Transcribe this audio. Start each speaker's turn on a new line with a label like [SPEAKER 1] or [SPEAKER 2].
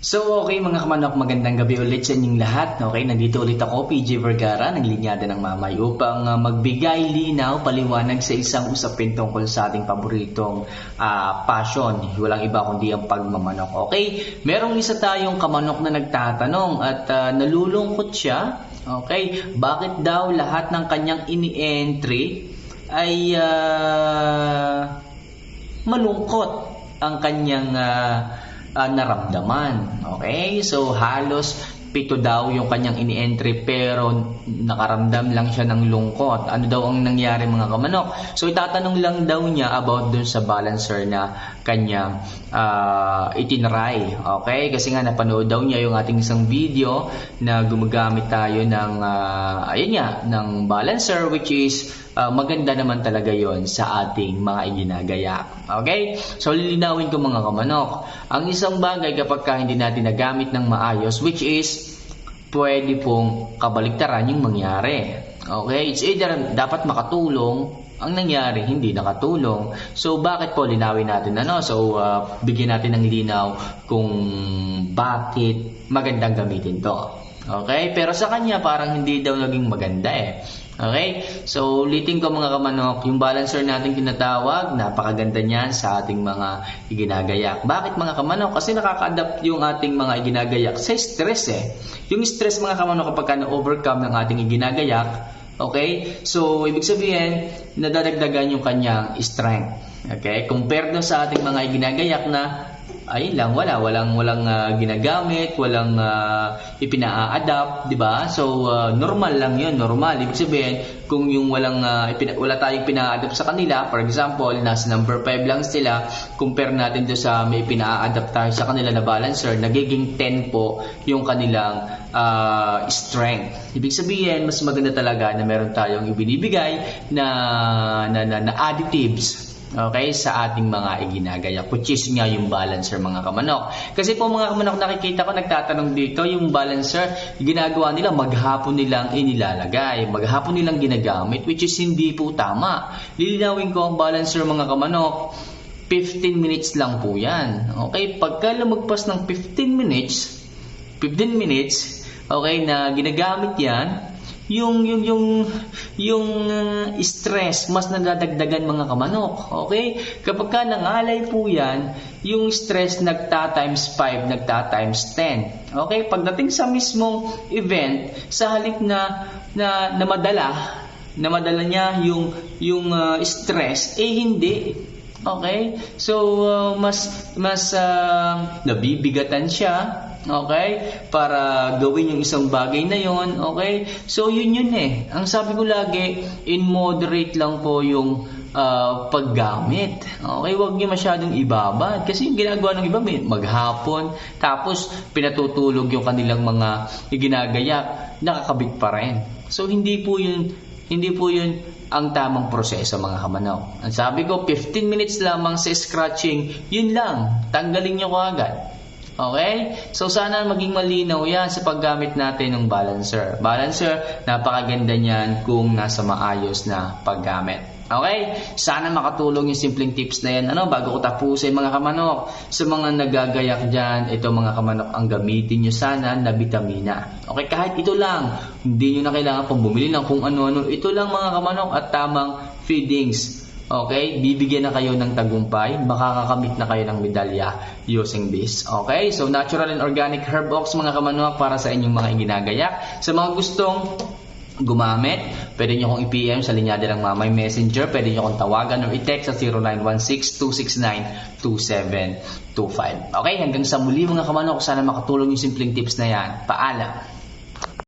[SPEAKER 1] So okay mga kamanok, magandang gabi ulit sa inyong lahat. Okay, nandito ulit ako, PJ Vergara, ng Linyada ng Mamay upang magbigay linaw, paliwanag sa isang usapin tungkol sa ating paboritong passion. Walang iba kundi ang pagmamanok. Okay, merong isa tayong kamanok na nagtatanong at nalulungkot siya. Okay, bakit daw lahat ng kanyang ini-entry ay malungkot ang kanyang naramdaman. Okay? So, halos 7 daw yung kanyang ini-entry pero nakaramdam lang siya ng lungkot. Ano daw ang nangyari mga kamanok? So, itatanong lang daw niya about dun sa balancer na kanyang itinry. Okay? Kasi nga napanood daw niya yung ating isang video na gumagamit tayo ng ng balancer, which is maganda naman talaga yon sa ating mga iginagayak. Okay? So, lilinawin ko mga kamanok. Ang isang bagay kapag hindi natin nagamit ng maayos, which is pwede pong kabaliktaran yung mangyari. Okay? It's either dapat makatulong, ang nangyari hindi nakatulong. So, bakit po linawin natin So, bigyan natin ng linaw kung bakit magandang gamitin to. Okay? Pero sa kanya parang hindi daw naging maganda Okay? So, ulitin ko mga kamanok, yung balancer natin tinatawag, napakaganda niyan sa ating mga iginagayak. Bakit mga kamanok? Kasi nakaka-adapt yung ating mga iginagayak sa stress Yung stress mga kamanok kapag na-overcome ng ating iginagayak, okay? So, ibig sabihin, nadadagdagan yung kanyang strength. Okay? Compared na sa ating mga iginagayak na ayun lang, walang ginagamit, walang ipina-adapt, 'di ba? So normal lang 'yun, normal. Ibig sabihin, kung yung wala tayong pina-adapt sa kanila, for example, nasa number 5 lang sila, compare natin do sa may pina-adapt tayo sa kanila na balancer, nagiging 10 po yung kanilang strength. Ibig sabihin, mas maganda talaga na meron tayong ibinibigay na additives. Okay, sa ating mga iginagayak, which is nga yung balancer mga kamanok. Kasi po mga kamanok, nakikita ko nagtatanong dito, yung balancer, ginagawa nila maghapon nilang inilalagay, maghapon nilang ginagamit, which is hindi po tama. Lilinawin ko ang balancer mga kamanok, 15 minutes lang po yan. Okay, pagka lumagpas ng 15 minutes, okay, na ginagamit yan, yung stress mas nadadagdagan mga kamanok. Okay? Kapag ka nangalay po yan, yung stress nagta-times 5, nagta-times 10. Okay? Pagdating sa mismong event, sa halip na madala niya yung stress, hindi. Okay? So, mas nabibigatan siya. Okay? Para gawin yung isang bagay na yon. Okay? So, yun Ang sabi ko lagi, in moderate lang po yung paggamit. Okay? Huwag niyo masyadong ibabad. Kasi yung ginagawa ng iba, maghapon, tapos pinatutulog yung kanilang mga iginagayak, nakakabit pa rin. So, hindi po yun ang tamang proseso mga kamanok. Ang sabi ko, 15 minutes lamang sa scratching, yun lang. Tanggalin nyo ko agad. Okay? So, sana maging malinaw yan sa paggamit natin ng balancer. Balancer, napakaganda niyan kung nasa maayos na paggamit. Okay? Sana makatulong yung simpleng tips na yan. Bago ko tapusin mga kamanok, sa mga nagagayak dyan, ito mga kamanok, ang gamitin nyo sana na vitamina. Okay? Kahit ito lang, hindi nyo na kailangan pang bumili ng kung ano-ano. Ito lang mga kamanok at tamang feedings. Okay? Bibigyan na kayo ng tagumpay. Makakakamit na kayo ng medalya using this. Okay? So, natural and organic herb ox mga kamanok para sa inyong mga iginagayak. Sa mga gustong gumamit, pwede nyo kong i-PM sa Linyada ng Mamay Messenger. Pwede nyo kong tawagan o i-text sa 0916-269-2725. Okay? Hanggang sa muli mga kamanok, sana makatulong yung simpleng tips na yan. Paalam!